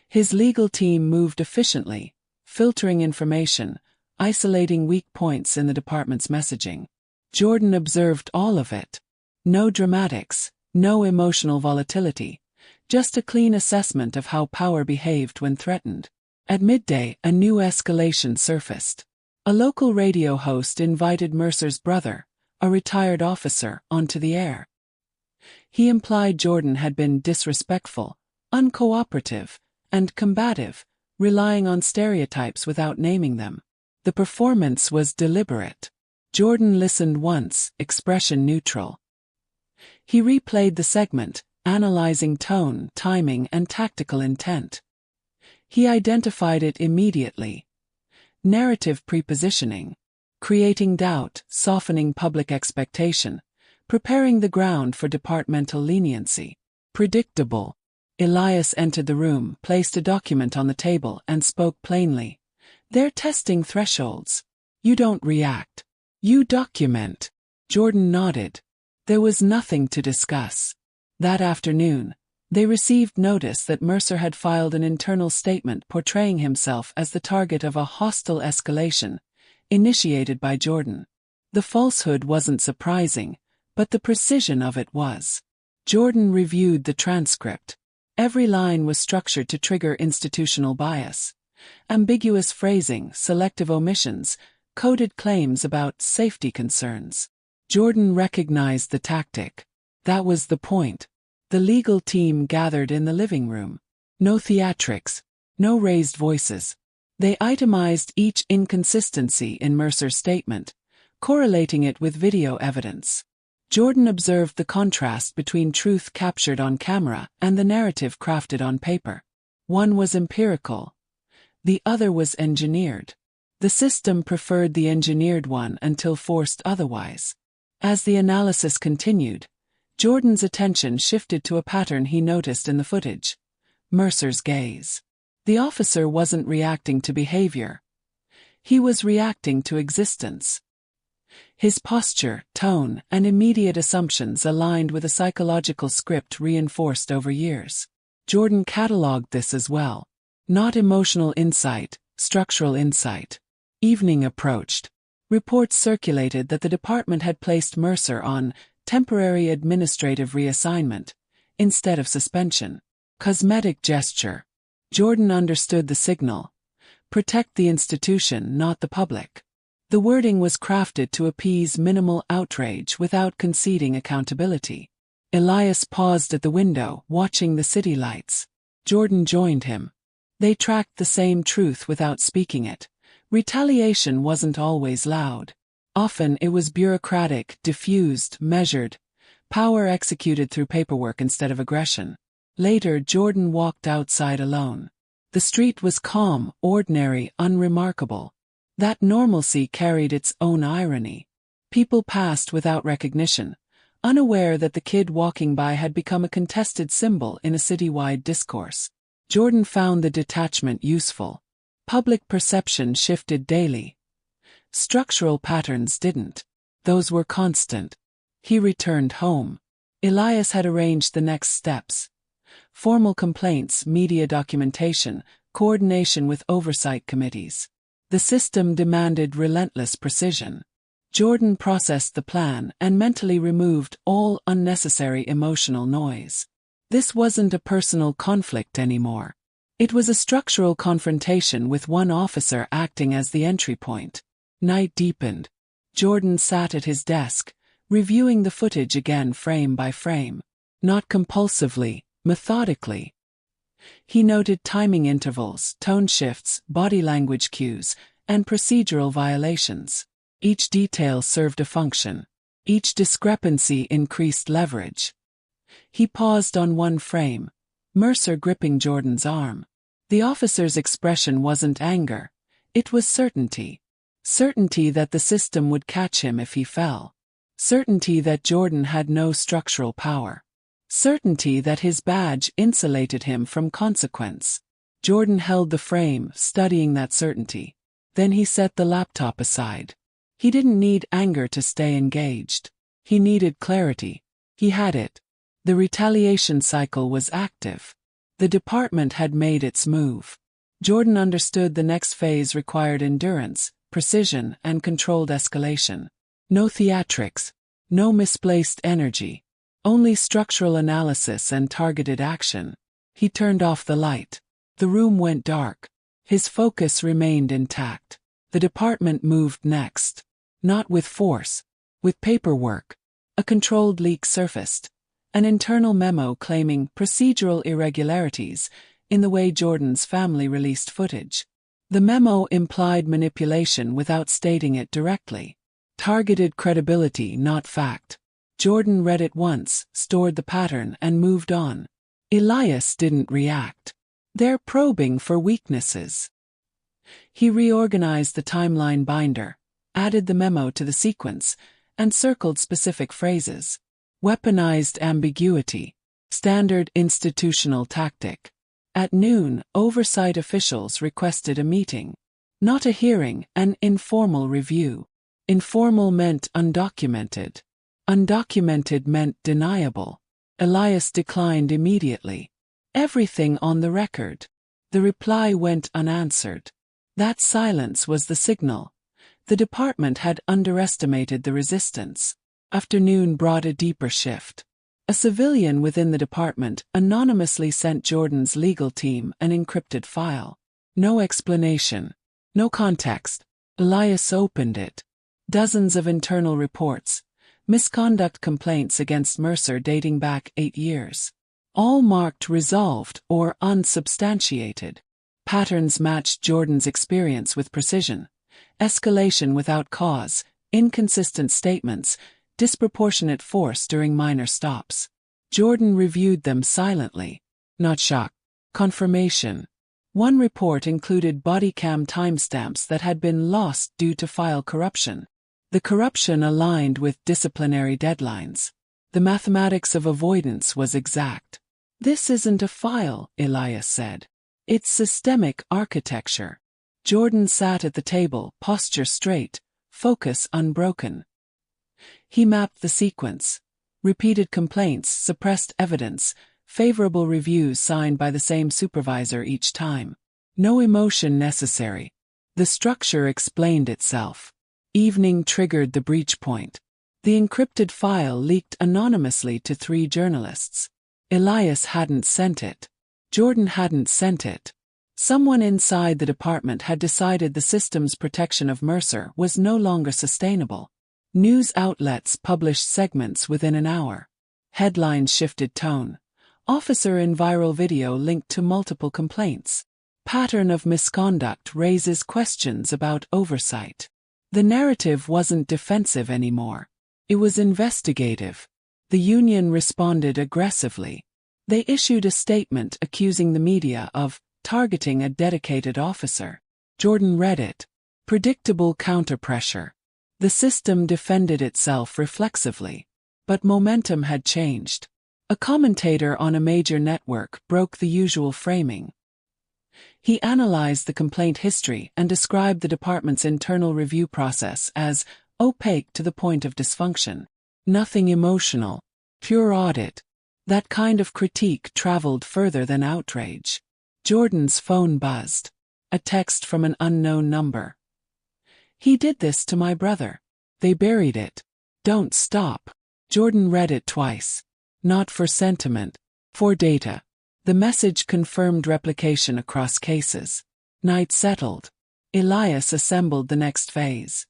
His legal team moved efficiently, filtering information, isolating weak points in the department's messaging. Jordan observed all of it. No dramatics, no emotional volatility, just a clean assessment of how power behaved when threatened. At midday, a new escalation surfaced. A local radio host invited Mercer's brother, a retired officer, onto the air. He implied Jordan had been disrespectful, uncooperative, and combative, relying on stereotypes without naming them. The performance was deliberate. Jordan listened once, expression neutral. He replayed the segment, analyzing tone, timing, and tactical intent. He identified it immediately. Narrative prepositioning. Creating doubt, softening public expectation. Preparing the ground for departmental leniency. Predictable. Elias entered the room, placed a document on the table, and spoke plainly. They're testing thresholds. You don't react. You document. Jordan nodded. There was nothing to discuss. That afternoon, they received notice that Mercer had filed an internal statement portraying himself as the target of a hostile escalation, initiated by Jordan. The falsehood wasn't surprising, but the precision of it was. Jordan reviewed the transcript. Every line was structured to trigger institutional bias. Ambiguous phrasing, selective omissions, coded claims about safety concerns. Jordan recognized the tactic. That was the point. The legal team gathered in the living room. No theatrics, no raised voices. They itemized each inconsistency in Mercer's statement, correlating it with video evidence. Jordan observed the contrast between truth captured on camera and the narrative crafted on paper. One was empirical. The other was engineered. The system preferred the engineered one until forced otherwise. As the analysis continued, Jordan's attention shifted to a pattern he noticed in the footage. Mercer's gaze. The officer wasn't reacting to behavior. He was reacting to existence. His posture, tone, and immediate assumptions aligned with a psychological script reinforced over years. Jordan cataloged this as well. Not emotional insight, structural insight. Evening approached. Reports circulated that the department had placed Mercer on temporary administrative reassignment instead of suspension. Cosmetic gesture. Jordan understood the signal. Protect the institution, not the public. The wording was crafted to appease minimal outrage without conceding accountability. Elias paused at the window, watching the city lights. Jordan joined him. They tracked the same truth without speaking it. Retaliation wasn't always loud. Often it was bureaucratic, diffused, measured. Power executed through paperwork instead of aggression. Later, Jordan walked outside alone. The street was calm, ordinary, unremarkable. That normalcy carried its own irony. People passed without recognition, unaware that the kid walking by had become a contested symbol in a citywide discourse. Jordan found the detachment useful. Public perception shifted daily. Structural patterns didn't. Those were constant. He returned home. Elias had arranged the next steps. Formal complaints, media documentation, coordination with oversight committees. The system demanded relentless precision. Jordan processed the plan and mentally removed all unnecessary emotional noise. This wasn't a personal conflict anymore. It was a structural confrontation with one officer acting as the entry point. Night deepened. Jordan sat at his desk, reviewing the footage again frame by frame. Not compulsively, methodically. He noted timing intervals, tone shifts, body language cues, and procedural violations. Each detail served a function. Each discrepancy increased leverage. He paused on one frame, Mercer gripping Jordan's arm. The officer's expression wasn't anger. It was certainty. Certainty that the system would catch him if he fell. Certainty that Jordan had no structural power. Certainty that his badge insulated him from consequence. Jordan held the frame, studying that certainty. Then he set the laptop aside. He didn't need anger to stay engaged. He needed clarity. He had it. The retaliation cycle was active. The department had made its move. Jordan understood the next phase required endurance, precision, and controlled escalation. No theatrics. No misplaced energy. Only structural analysis and targeted action. He turned off the light. The room went dark. His focus remained intact. The department moved next. Not with force. With paperwork. A controlled leak surfaced. An internal memo claiming procedural irregularities in the way Jordan's family released footage. The memo implied manipulation without stating it directly. Targeted credibility, not fact. Jordan read it once, stored the pattern, and moved on. Elias didn't react. They're probing for weaknesses. He reorganized the timeline binder, added the memo to the sequence, and circled specific phrases. Weaponized ambiguity. Standard institutional tactic. At noon, oversight officials requested a meeting. Not a hearing, an informal review. Informal meant undocumented. Undocumented meant deniable. Elias declined immediately. Everything on the record. The reply went unanswered. That silence was the signal. The department had underestimated the resistance. Afternoon brought a deeper shift. A civilian within the department anonymously sent Jordan's legal team an encrypted file. No explanation. No context. Elias opened it. Dozens of internal reports. Misconduct complaints against Mercer dating back 8 years. All marked resolved or unsubstantiated. Patterns matched Jordan's experience with precision. Escalation without cause, inconsistent statements, disproportionate force during minor stops. Jordan reviewed them silently. Not shock. Confirmation. One report included body cam timestamps that had been lost due to file corruption. The corruption aligned with disciplinary deadlines. The mathematics of avoidance was exact. This isn't a file, Elias said. It's systemic architecture. Jordan sat at the table, posture straight, focus unbroken. He mapped the sequence. Repeated complaints, suppressed evidence, favorable reviews signed by the same supervisor each time. No emotion necessary. The structure explained itself. Evening triggered the breach point. The encrypted file leaked anonymously to 3 journalists. Elias hadn't sent it. Jordan hadn't sent it. Someone inside the department had decided the system's protection of Mercer was no longer sustainable. News outlets published segments within an hour. Headlines shifted tone. Officer in viral video linked to multiple complaints. Pattern of misconduct raises questions about oversight. The narrative wasn't defensive anymore. It was investigative. The union responded aggressively. They issued a statement accusing the media of targeting a dedicated officer. Jordan read it. Predictable counterpressure. The system defended itself reflexively. But momentum had changed. A commentator on a major network broke the usual framing. He analyzed the complaint history and described the department's internal review process as opaque to the point of dysfunction. Nothing emotional. Pure audit. That kind of critique traveled further than outrage. Jordan's phone buzzed. A text from an unknown number. He did this to my brother. They buried it. Don't stop. Jordan read it twice. Not for sentiment. For data. The message confirmed replication across cases. Night settled. Elias assembled the next phase.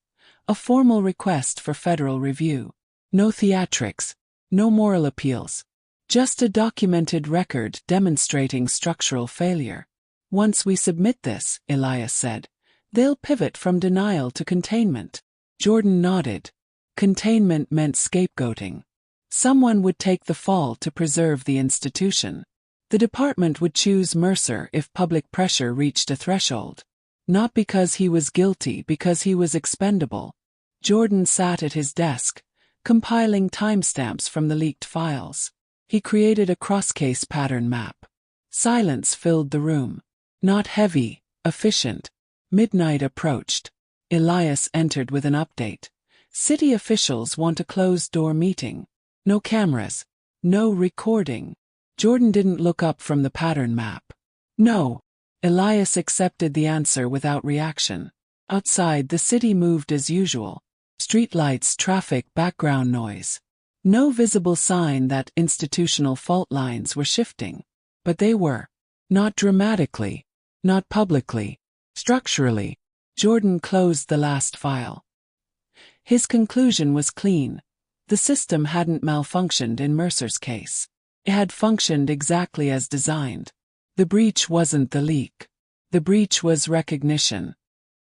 A formal request for federal review. No theatrics. No moral appeals. Just a documented record demonstrating structural failure. Once we submit this, Elias said, they'll pivot from denial to containment. Jordan nodded. Containment meant scapegoating. Someone would take the fall to preserve the institution. The department would choose Mercer if public pressure reached a threshold. Not because he was guilty, because he was expendable. Jordan sat at his desk, compiling timestamps from the leaked files. He created a cross-case pattern map. Silence filled the room. Not heavy, efficient. Midnight approached. Elias entered with an update. City officials want a closed-door meeting. No cameras. No recording. Jordan didn't look up from the pattern map. No. Elias accepted the answer without reaction. Outside, the city moved as usual. Streetlights, traffic, background noise. No visible sign that institutional fault lines were shifting. But they were. Not dramatically. Not publicly. Structurally. Jordan closed the last file. His conclusion was clean. The system hadn't malfunctioned in Mercer's case. It had functioned exactly as designed. The breach wasn't the leak. The breach was recognition.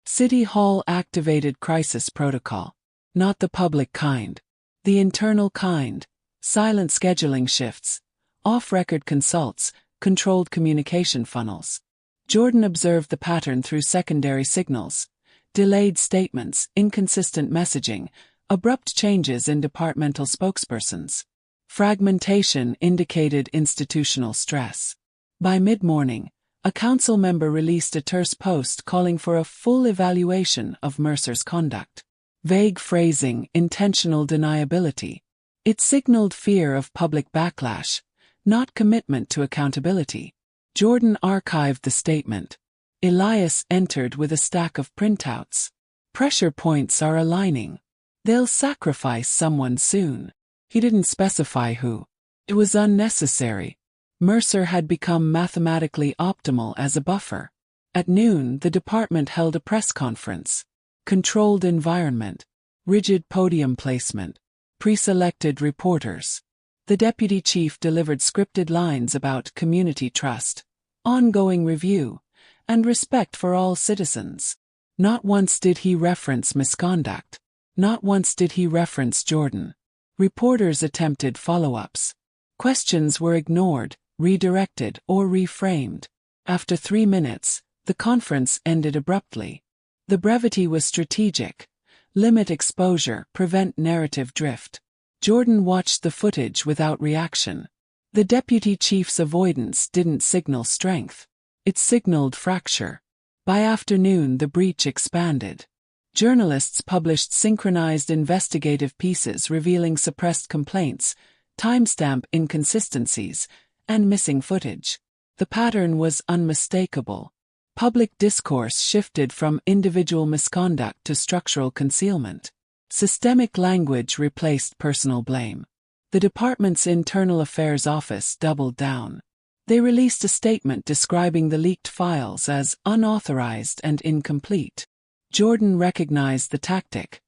City Hall activated crisis protocol. Not the public kind. The internal kind. Silent scheduling shifts. Off-record consults, controlled communication funnels. Jordan observed the pattern through secondary signals. Delayed statements, inconsistent messaging, abrupt changes in departmental spokespersons. Fragmentation indicated institutional stress. By mid-morning, a council member released a terse post calling for a full evaluation of Mercer's conduct. Vague phrasing, intentional deniability. It signaled fear of public backlash, not commitment to accountability. Jordan archived the statement. Elias entered with a stack of printouts. Pressure points are aligning. They'll sacrifice someone soon. He didn't specify who. It was unnecessary. Mercer had become mathematically optimal as a buffer. At noon, the department held a press conference. Controlled environment. Rigid podium placement. Pre-selected reporters. The deputy chief delivered scripted lines about community trust, ongoing review, and respect for all citizens. Not once did he reference misconduct. Not once did he reference Jordan. Reporters attempted follow-ups. Questions were ignored, redirected, or reframed. After 3 minutes, the conference ended abruptly. The brevity was strategic. Limit exposure, prevent narrative drift. Jordan watched the footage without reaction. The deputy chief's avoidance didn't signal strength. It signaled fracture. By afternoon, the breach expanded. Journalists published synchronized investigative pieces revealing suppressed complaints, timestamp inconsistencies, and missing footage. The pattern was unmistakable. Public discourse shifted from individual misconduct to structural concealment. Systemic language replaced personal blame. The department's internal affairs office doubled down. They released a statement describing the leaked files as unauthorized and incomplete. Jordan recognized the tactic.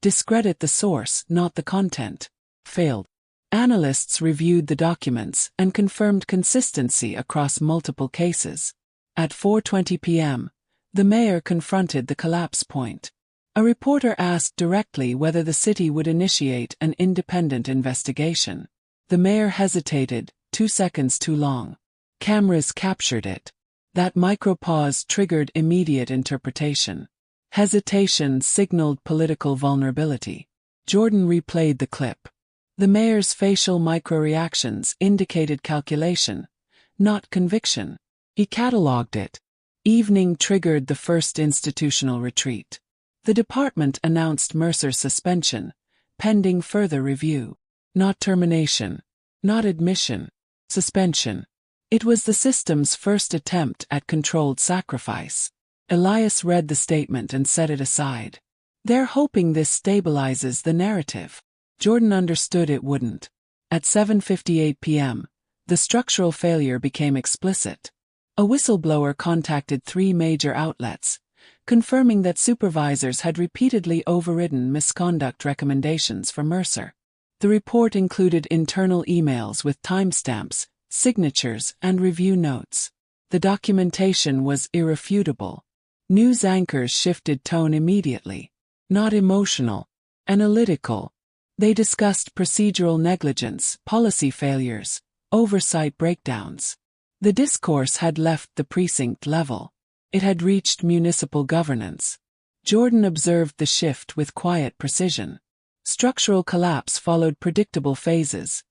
Discredit the source, not the content. Failed. Analysts reviewed the documents and confirmed consistency across multiple cases. At 4:20 p.m., the mayor confronted the collapse point. A reporter asked directly whether the city would initiate an independent investigation. The mayor hesitated, 2 seconds too long. Cameras captured it. That micropause triggered immediate interpretation. Hesitation signaled political vulnerability. Jordan replayed the clip. The mayor's facial microreactions indicated calculation, not conviction. He catalogued it. Evening triggered the first institutional retreat. The department announced Mercer's suspension, pending further review. Not termination. Not admission. Suspension. It was the system's first attempt at controlled sacrifice. Elias read the statement and set it aside. They're hoping this stabilizes the narrative. Jordan understood it wouldn't. At 7:58 p.m., the structural failure became explicit. A whistleblower contacted 3 major outlets, confirming that supervisors had repeatedly overridden misconduct recommendations for Mercer. The report included internal emails with timestamps, signatures, and review notes. The documentation was irrefutable. News anchors shifted tone immediately. Not emotional. Analytical. They discussed procedural negligence, policy failures, oversight breakdowns. The discourse had left the precinct level. It had reached municipal governance. Jordan observed the shift with quiet precision. Structural collapse followed predictable phases.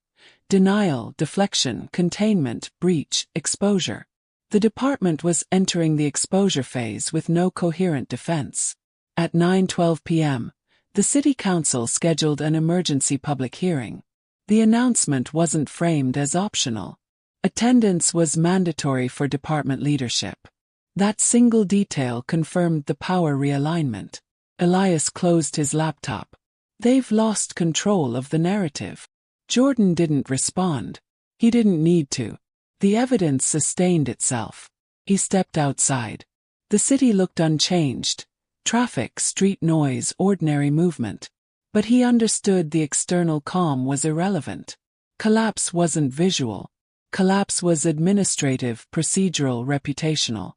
Denial, deflection, containment, breach, exposure. The department was entering the exposure phase with no coherent defense. At 9:12 p.m., the city council scheduled an emergency public hearing. The announcement wasn't framed as optional. Attendance was mandatory for department leadership. That single detail confirmed the power realignment. Elias closed his laptop. They've lost control of the narrative. Jordan didn't respond. He didn't need to. The evidence sustained itself. He stepped outside. The city looked unchanged. Traffic, street noise, ordinary movement. But he understood the external calm was irrelevant. Collapse wasn't visual. Collapse was administrative, procedural, reputational.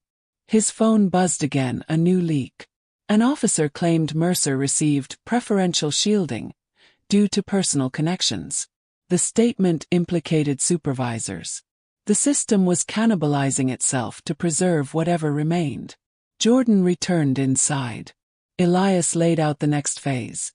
His phone buzzed again, a new leak. An officer claimed Mercer received preferential shielding due to personal connections. The statement implicated supervisors. The system was cannibalizing itself to preserve whatever remained. Jordan returned inside. Elias laid out the next phase.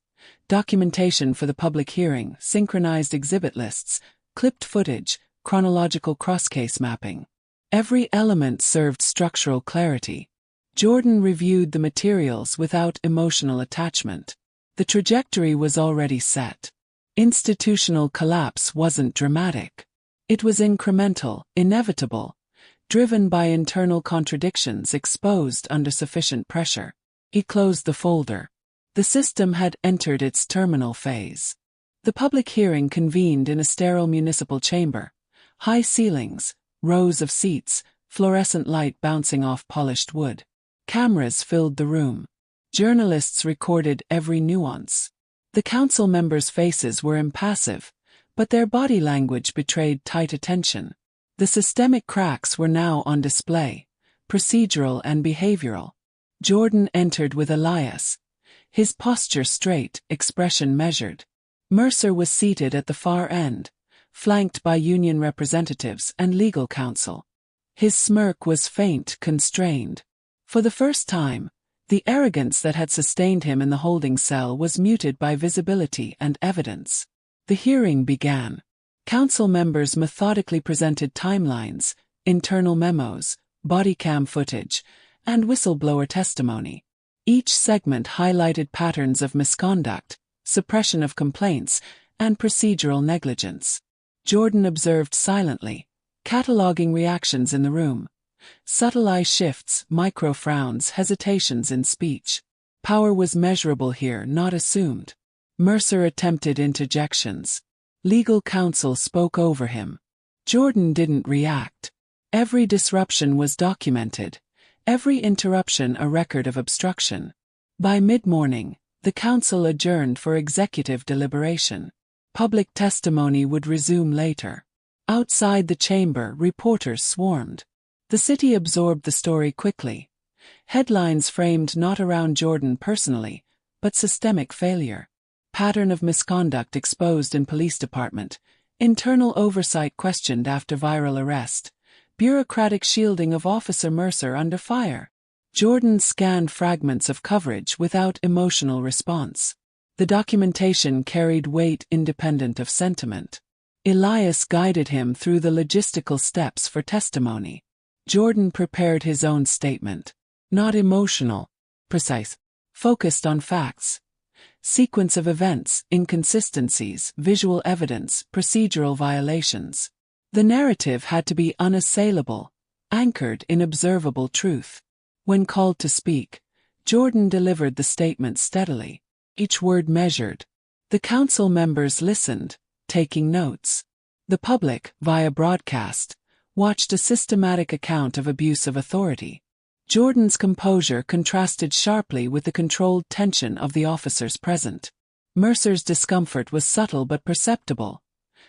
Documentation for the public hearing, synchronized exhibit lists, clipped footage, chronological cross-case mapping. Every element served structural clarity. Jordan reviewed the materials without emotional attachment. The trajectory was already set. Institutional collapse wasn't dramatic. It was incremental, inevitable, driven by internal contradictions exposed under sufficient pressure. He closed the folder. The system had entered its terminal phase. The public hearing convened in a sterile municipal chamber. High ceilings, rows of seats, fluorescent light bouncing off polished wood. Cameras filled the room. Journalists recorded every nuance. The council members' faces were impassive, but their body language betrayed tight attention. The systemic cracks were now on display, procedural and behavioral. Jordan entered with Elias, his posture straight, expression measured. Mercer was seated at the far end, flanked by union representatives and legal counsel. His smirk was faint, constrained. For the first time, the arrogance that had sustained him in the holding cell was muted by visibility and evidence. The hearing began. Council members methodically presented timelines, internal memos, body cam footage, and whistleblower testimony. Each segment highlighted patterns of misconduct, suppression of complaints, and procedural negligence. Jordan observed silently, cataloging reactions in the room. Subtle eye shifts, micro-frowns, hesitations in speech. Power was measurable here, not assumed. Mercer attempted interjections. Legal counsel spoke over him. Jordan didn't react. Every disruption was documented. Every interruption a record of obstruction. By mid-morning, the council adjourned for executive deliberation. Public testimony would resume later. Outside the chamber, reporters swarmed. The city absorbed the story quickly. Headlines framed not around Jordan personally, but systemic failure. Pattern of misconduct exposed in police department. Internal oversight questioned after viral arrest. Bureaucratic shielding of Officer Mercer under fire. Jordan scanned fragments of coverage without emotional response. The documentation carried weight independent of sentiment. Elias guided him through the logistical steps for testimony. Jordan prepared his own statement. Not emotional, precise, focused on facts. Sequence of events, inconsistencies, visual evidence, procedural violations. The narrative had to be unassailable, anchored in observable truth. When called to speak, Jordan delivered the statement steadily, each word measured. The council members listened, taking notes. The public, via broadcast, watched a systematic account of abuse of authority. Jordan's composure contrasted sharply with the controlled tension of the officers present. Mercer's discomfort was subtle but perceptible.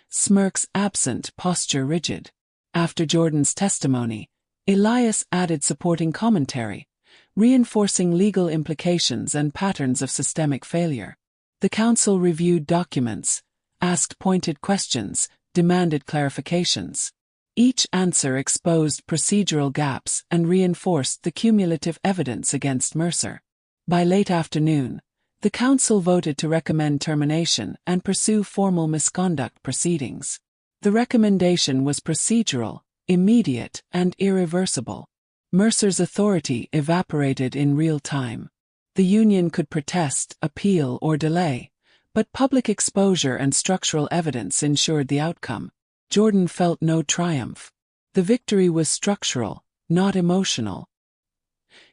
Smirks absent, posture rigid. After Jordan's testimony, Elias added supporting commentary, reinforcing legal implications and patterns of systemic failure. The council reviewed documents, asked pointed questions, demanded clarifications. Each answer exposed procedural gaps and reinforced the cumulative evidence against Mercer. By late afternoon, the council voted to recommend termination and pursue formal misconduct proceedings. The recommendation was procedural, immediate, and irreversible. Mercer's authority evaporated in real time. The union could protest, appeal, or delay, but public exposure and structural evidence ensured the outcome. Jordan felt no triumph. The victory was structural, not emotional.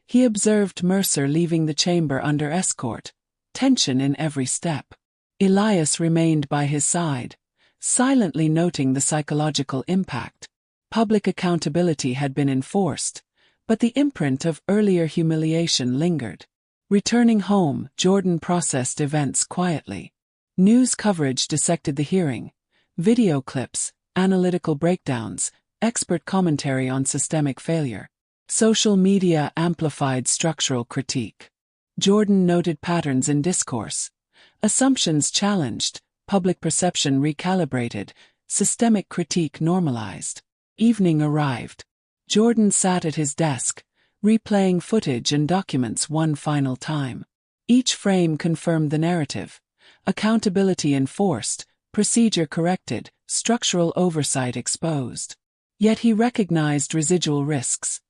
He observed Mercer leaving the chamber under escort, tension in every step. Elias remained by his side, silently noting the psychological impact. Public accountability had been enforced, but the imprint of earlier humiliation lingered. Returning home, Jordan processed events quietly. News coverage dissected the hearing. Video clips, analytical breakdowns, expert commentary on systemic failure. Social media amplified structural critique. Jordan noted patterns in discourse. Assumptions challenged, public perception recalibrated, systemic critique normalized. Evening arrived. Jordan sat at his desk, replaying footage and documents one final time. Each frame confirmed the narrative. Accountability enforced, procedure corrected, structural oversight exposed. Yet he recognized residual risks.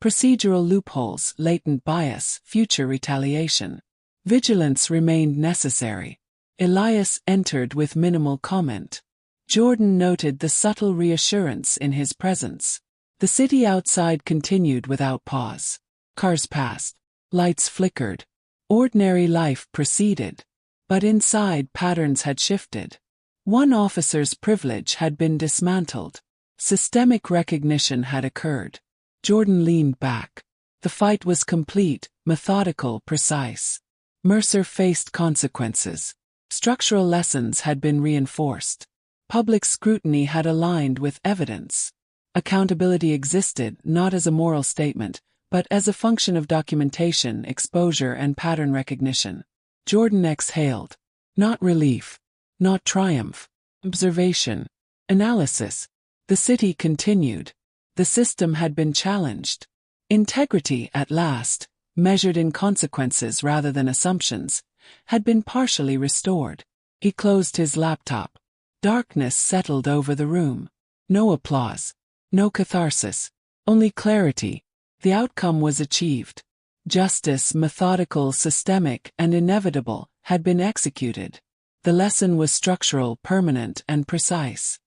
Procedural loopholes, latent bias, future retaliation. Vigilance remained necessary. Elias entered with minimal comment. Jordan noted the subtle reassurance in his presence. The city outside continued without pause. Cars passed. Lights flickered. Ordinary life proceeded. But inside, patterns had shifted. One officer's privilege had been dismantled. Systemic recognition had occurred. Jordan leaned back. The fight was complete, methodical, precise. Mercer faced consequences. Structural lessons had been reinforced. Public scrutiny had aligned with evidence. Accountability existed not as a moral statement, but as a function of documentation, exposure, and pattern recognition. Jordan exhaled. Not relief. Not triumph. Observation. Analysis. The city continued. The system had been challenged. Integrity, at last, measured in consequences rather than assumptions, had been partially restored. He closed his laptop. Darkness settled over the room. No applause. No catharsis. Only clarity. The outcome was achieved. Justice, methodical, systemic, and inevitable, had been executed. The lesson was structural, permanent, and precise.